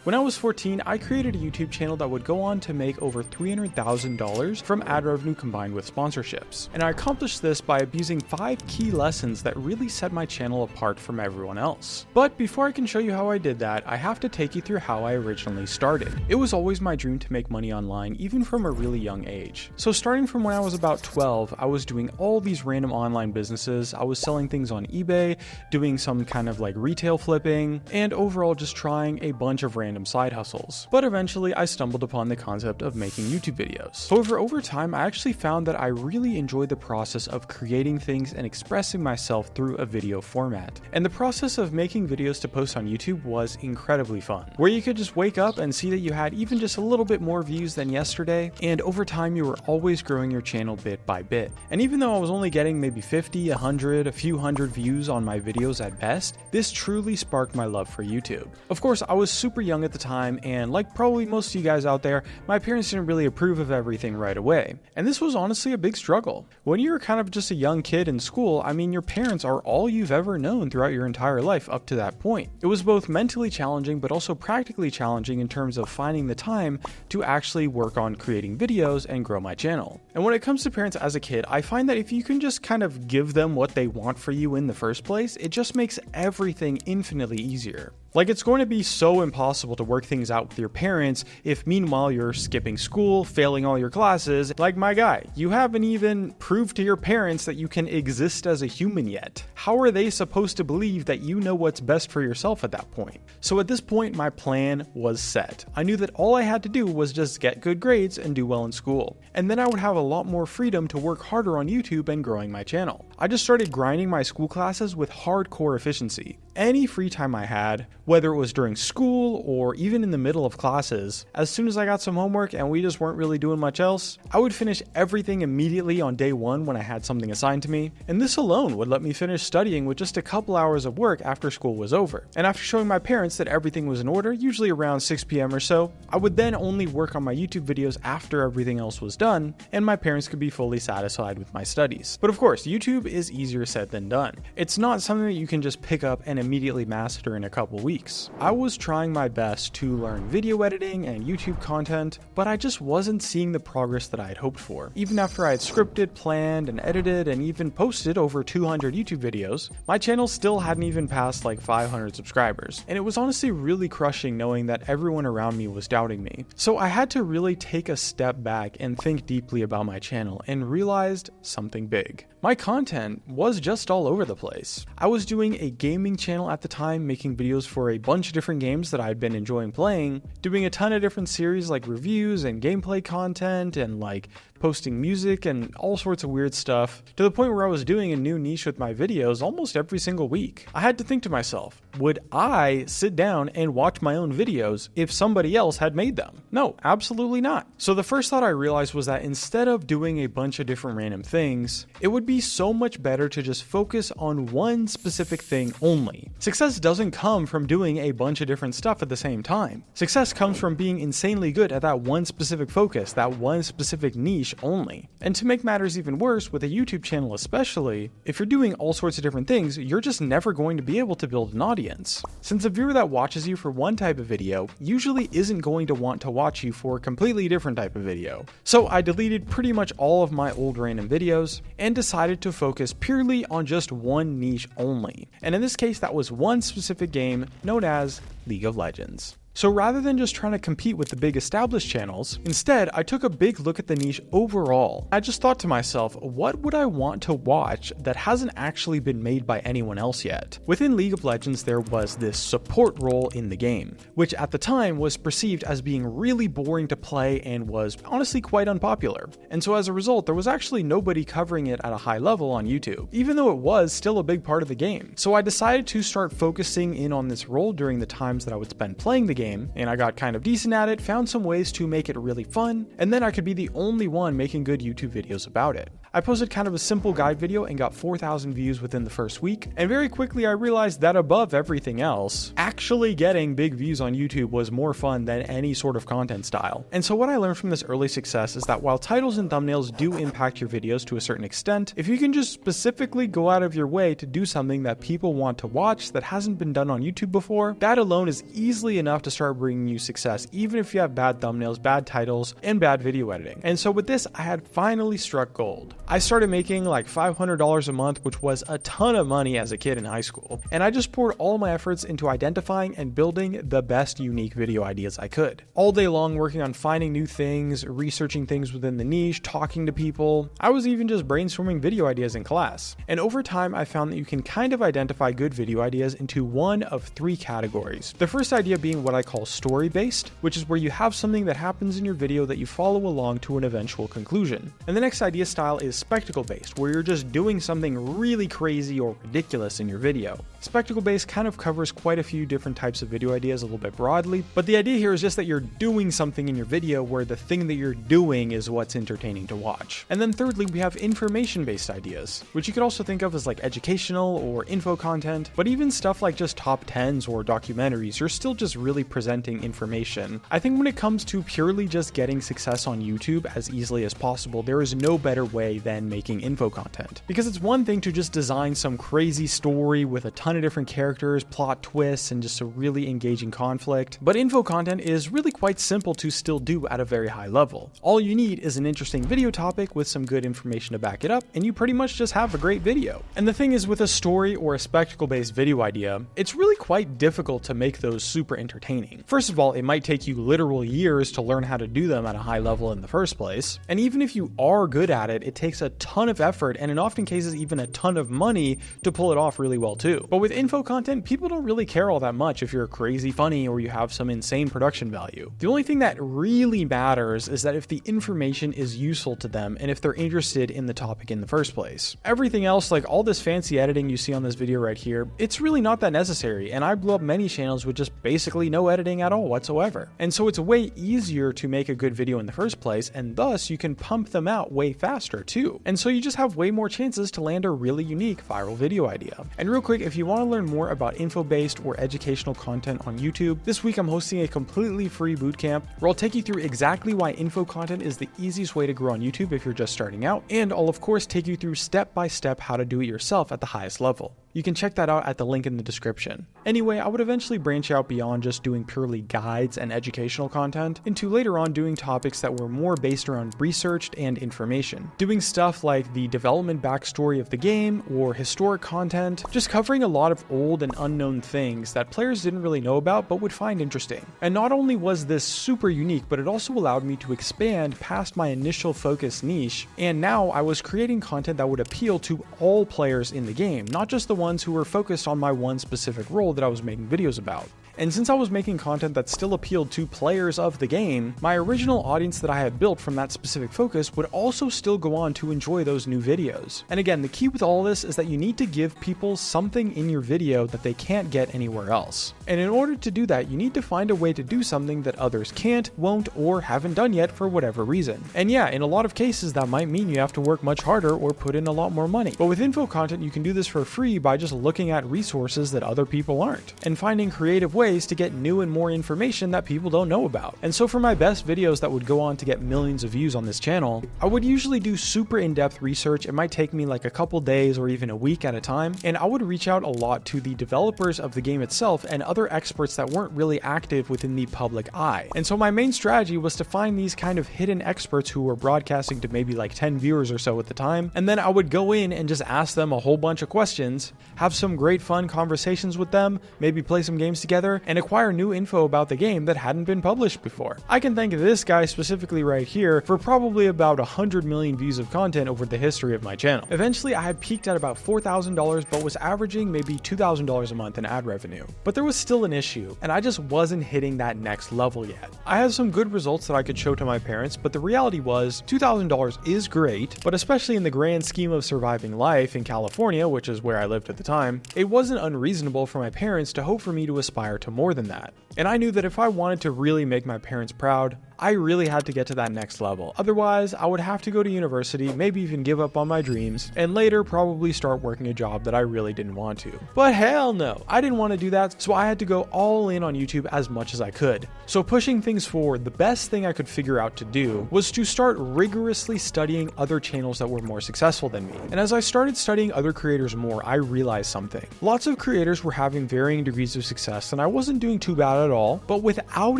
When I was 14, I created a YouTube channel that would go on to make over $300,000 from ad revenue combined with sponsorships. And I accomplished this by abusing 5 key lessons that really set my channel apart from everyone else. But before I can show you how I did that, I have to take you through how I originally started. It was always my dream to make money online, even from a really young age. So starting from when I was about 12, I was doing all these random online businesses. I was selling things on eBay, doing some kind of like retail flipping, and overall just trying a bunch of random side hustles. But eventually I stumbled upon the concept of making YouTube videos. However, over time I actually found that I really enjoyed the process of creating things and expressing myself through a video format. And the process of making videos to post on YouTube was incredibly fun, where you could just wake up and see that you had even just a little bit more views than yesterday, and over time you were always growing your channel bit by bit. And even though I was only getting maybe 50, 100, a few hundred views on my videos at best, this truly sparked my love for YouTube. Of course, I was super young at the time, and like probably most of you guys out there, my parents didn't really approve of everything right away. And this was honestly a big struggle. When you're kind of just a young kid in school, I mean, your parents are all you've ever known throughout your entire life up to that point. It was both mentally challenging, but also practically challenging in terms of finding the time to actually work on creating videos and grow my channel. And when it comes to parents as a kid, I find that if you can just kind of give them what they want for you in the first place, it just makes everything infinitely easier. Like, it's going to be so impossible to work things out with your parents if meanwhile you're skipping school, failing all your classes. Like my guy, you haven't even proved to your parents that you can exist as a human yet. How are they supposed to believe that you know what's best for yourself at that point? So at this point, my plan was set. I knew that all I had to do was just get good grades and do well in school. And then I would have a lot more freedom to work harder on YouTube and growing my channel. I just started grinding my school classes with hardcore efficiency. Any free time I had, whether it was during school or even in the middle of classes, as soon as I got some homework and we just weren't really doing much else, I would finish everything immediately on day one when I had something assigned to me, and this alone would let me finish studying with just a couple hours of work after school was over. And after showing my parents that everything was in order, usually around 6 p.m. or so, I would then only work on my YouTube videos after everything else was done, and my parents could be fully satisfied with my studies. But of course, YouTube is easier said than done. It's not something that you can just pick up and immediately master in a couple weeks. I was trying my best to learn video editing and YouTube content, but I just wasn't seeing the progress that I had hoped for. Even after I had scripted, planned, and edited, and even posted over 200 YouTube videos, my channel still hadn't even passed like 500 subscribers. And it was honestly really crushing knowing that everyone around me was doubting me. So I had to really take a step back and think deeply about my channel and realized something big. My content was just all over the place. I was doing a gaming channel at the time, making videos for a bunch of different games that I'd been enjoying playing, doing a ton of different series like reviews and gameplay content, and like posting music and all sorts of weird stuff, to the point where I was doing a new niche with my videos almost every single week. I had to think to myself, would I sit down and watch my own videos if somebody else had made them? No, absolutely not. So the first thought I realized was that instead of doing a bunch of different random things, it would be so much better to just focus on one specific thing only. Success doesn't come from doing a bunch of different stuff at the same time. Success comes from being insanely good at that one specific focus, that one specific niche only. And to make matters even worse, with a YouTube channel especially, if you're doing all sorts of different things, you're just never going to be able to build an audience. Since a viewer that watches you for one type of video usually isn't going to want to watch you for a completely different type of video. So I deleted pretty much all of my old random videos and decided to focus purely on just one niche only. And in this case, that was one specific game known as League of Legends. So rather than just trying to compete with the big established channels, instead I took a big look at the niche overall. I just thought to myself, what would I want to watch that hasn't actually been made by anyone else yet? Within League of Legends, there was this support role in the game, which at the time was perceived as being really boring to play and was honestly quite unpopular. And so as a result, there was actually nobody covering it at a high level on YouTube, even though it was still a big part of the game. So I decided to start focusing in on this role during the times that I would spend playing the game, and I got kind of decent at it, found some ways to make it really fun, and then I could be the only one making good YouTube videos about it. I posted kind of a simple guide video and got 4,000 views within the first week, and very quickly I realized that above everything else, actually getting big views on YouTube was more fun than any sort of content style. And so what I learned from this early success is that while titles and thumbnails do impact your videos to a certain extent, if you can just specifically go out of your way to do something that people want to watch that hasn't been done on YouTube before, that alone is easily enough to start bringing you success, even if you have bad thumbnails, bad titles, and bad video editing. And so with this, I had finally struck gold. I started making like $500 a month, which was a ton of money as a kid in high school. And I just poured all my efforts into identifying and building the best unique video ideas I could. All day long working on finding new things, researching things within the niche, talking to people. I was even just brainstorming video ideas in class. And over time, I found that you can kind of identify good video ideas into one of three categories. The first idea being what I call story-based, which is where you have something that happens in your video that you follow along to an eventual conclusion. And the next idea style is spectacle-based, where you're just doing something really crazy or ridiculous in your video. Spectacle-based kind of covers quite a few different types of video ideas a little bit broadly, but the idea here is just that you're doing something in your video where the thing that you're doing is what's entertaining to watch. And then thirdly, we have information-based ideas, which you could also think of as like educational or info content, but even stuff like just top 10s or documentaries, you're still just really presenting information. I think when it comes to purely just getting success on YouTube as easily as possible, there is no better way than making info content. Because it's one thing to just design some crazy story with a ton of different characters, plot twists, and just a really engaging conflict, but info content is really quite simple to still do at a very high level. All you need is an interesting video topic with some good information to back it up, and you pretty much just have a great video. And the thing is, with a story or a spectacle-based video idea, it's really quite difficult to make those super entertaining. First of all, it might take you literal years to learn how to do them at a high level in the first place, and even if you are good at it, it takes a ton of effort and in often cases even a ton of money to pull it off really well too. But with info content, people don't really care all that much if you're crazy funny or you have some insane production value. The only thing that really matters is that if the information is useful to them and if they're interested in the topic in the first place. Everything else, like all this fancy editing you see on this video right here, it's really not that necessary, and I blew up many channels with just basically no editing at all whatsoever. And so it's way easier to make a good video in the first place, and thus you can pump them out way faster too. And so you just have way more chances to land a really unique viral video idea. And real quick, if you want to learn more about info-based or educational content on YouTube, this week I'm hosting a completely free bootcamp where I'll take you through exactly why info content is the easiest way to grow on YouTube if you're just starting out, and I'll of course take you through step-by-step how to do it yourself at the highest level. You can check that out at the link in the description. Anyway, I would eventually branch out beyond just doing purely guides and educational content into later on doing topics that were more based around research and information. Doing stuff like the development backstory of the game or historic content, just covering a lot of old and unknown things that players didn't really know about but would find interesting. And not only was this super unique, but it also allowed me to expand past my initial focus niche, and now I was creating content that would appeal to all players in the game, not just the ones who were focused on my one specific role that I was making videos about. And since I was making content that still appealed to players of the game, my original audience that I had built from that specific focus would also still go on to enjoy those new videos. And again, the key with all this is that you need to give people something in your video that they can't get anywhere else. And in order to do that, you need to find a way to do something that others can't, won't, or haven't done yet for whatever reason. And yeah, in a lot of cases that might mean you have to work much harder or put in a lot more money. But with info content, you can do this for free by just looking at resources that other people aren't, and finding creative ways to get new and more information that people don't know about. And so for my best videos that would go on to get millions of views on this channel, I would usually do super in-depth research. It might take me like a couple days or even a week at a time, and I would reach out a lot to the developers of the game itself and other experts that weren't really active within the public eye. And so my main strategy was to find these kind of hidden experts who were broadcasting to maybe like 10 viewers or so at the time, and then I would go in and just ask them a whole bunch of questions, have some great fun conversations with them, maybe play some games together, and acquire new info about the game that hadn't been published before. I can thank this guy specifically right here for probably about 100 million views of content over the history of my channel. Eventually, I had peaked at about $4,000, but was averaging maybe $2,000 a month in ad revenue. But there was still an issue, and I just wasn't hitting that next level yet. I had some good results that I could show to my parents, but the reality was $2,000 is great, but especially in the grand scheme of surviving life in California, which is where I lived at the time, it wasn't unreasonable for my parents to hope for me to aspire to more than that. And I knew that if I wanted to really make my parents proud, I really had to get to that next level. Otherwise, I would have to go to university, maybe even give up on my dreams, and later probably start working a job that I really didn't want to. But hell no, I didn't want to do that, so I had to go all in on YouTube as much as I could. So pushing things forward, the best thing I could figure out to do was to start rigorously studying other channels that were more successful than me. And as I started studying other creators more, I realized something. Lots of creators were having varying degrees of success, and I wasn't doing too bad at all, but without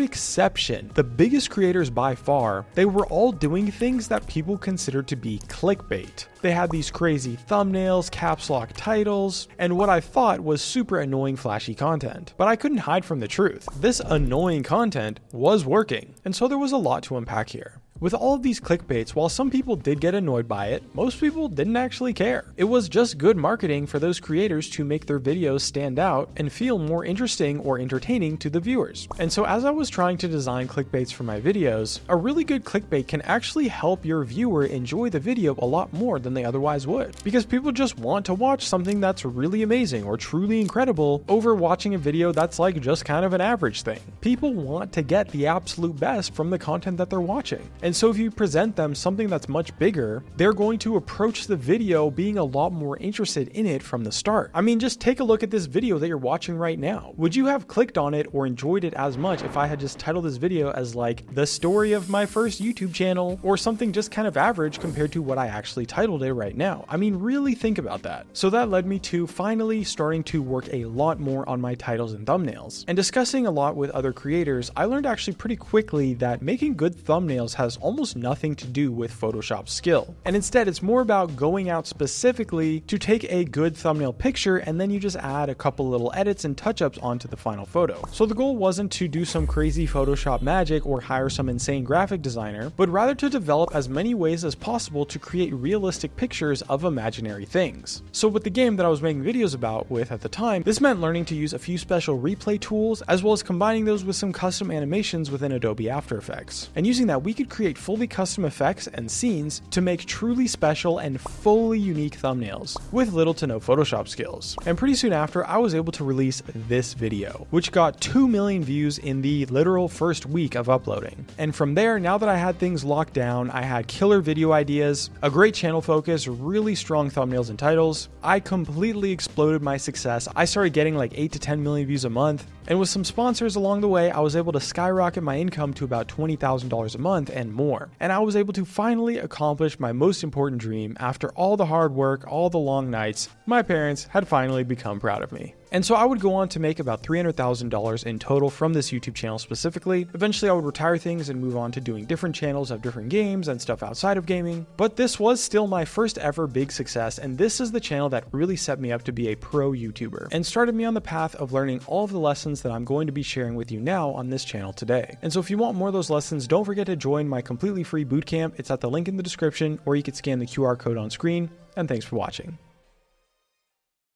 exception, the biggest creators by far, they were all doing things that people considered to be clickbait. They had these crazy thumbnails, caps lock titles, and what I thought was super annoying flashy content. But I couldn't hide from the truth. This annoying content was working, and so there was a lot to unpack here. With all of these clickbaits, while some people did get annoyed by it, most people didn't actually care. It was just good marketing for those creators to make their videos stand out and feel more interesting or entertaining to the viewers. And so as I was trying to design clickbaits for my videos, a really good clickbait can actually help your viewer enjoy the video a lot more than they otherwise would. Because people just want to watch something that's really amazing or truly incredible over watching a video that's like just kind of an average thing. People want to get the absolute best from the content that they're watching. And so if you present them something that's much bigger, they're going to approach the video being a lot more interested in it from the start. I mean, just take a look at this video that you're watching right now. Would you have clicked on it or enjoyed it as much if I had just titled this video as like the story of my first YouTube channel or something just kind of average compared to what I actually titled it right now? I mean, really think about that. So that led me to finally starting to work a lot more on my titles and thumbnails. And discussing a lot with other creators, I learned actually pretty quickly that making good thumbnails has almost nothing to do with Photoshop skill. And instead, it's more about going out specifically to take a good thumbnail picture and then you just add a couple little edits and touch-ups onto the final photo. So the goal wasn't to do some crazy Photoshop magic or hire some insane graphic designer, but rather to develop as many ways as possible to create realistic pictures of imaginary things. So with the game that I was making videos about with at the time, this meant learning to use a few special replay tools as well as combining those with some custom animations within Adobe After Effects. And using that, we could create fully custom effects and scenes to make truly special and fully unique thumbnails with little to no Photoshop skills. And pretty soon after, I was able to release this video, which got 2 million views in the literal first week of uploading. And from there, now that I had things locked down, I had killer video ideas, a great channel focus, really strong thumbnails and titles, I completely exploded my success. I started getting like 8 to 10 million views a month. And with some sponsors along the way, I was able to skyrocket my income to about $20,000 a month and more. And I was able to finally accomplish my most important dream after all the hard work, all the long nights. My parents had finally become proud of me. And so I would go on to make about $300,000 in total from this YouTube channel specifically. Eventually I would retire things and move on to doing different channels of different games and stuff outside of gaming. But this was still my first ever big success, and this is the channel that really set me up to be a pro YouTuber and started me on the path of learning all of the lessons that I'm going to be sharing with you now on this channel today. And so if you want more of those lessons, don't forget to join my completely free bootcamp. It's at the link in the description, or you can scan the QR code on screen. And thanks for watching.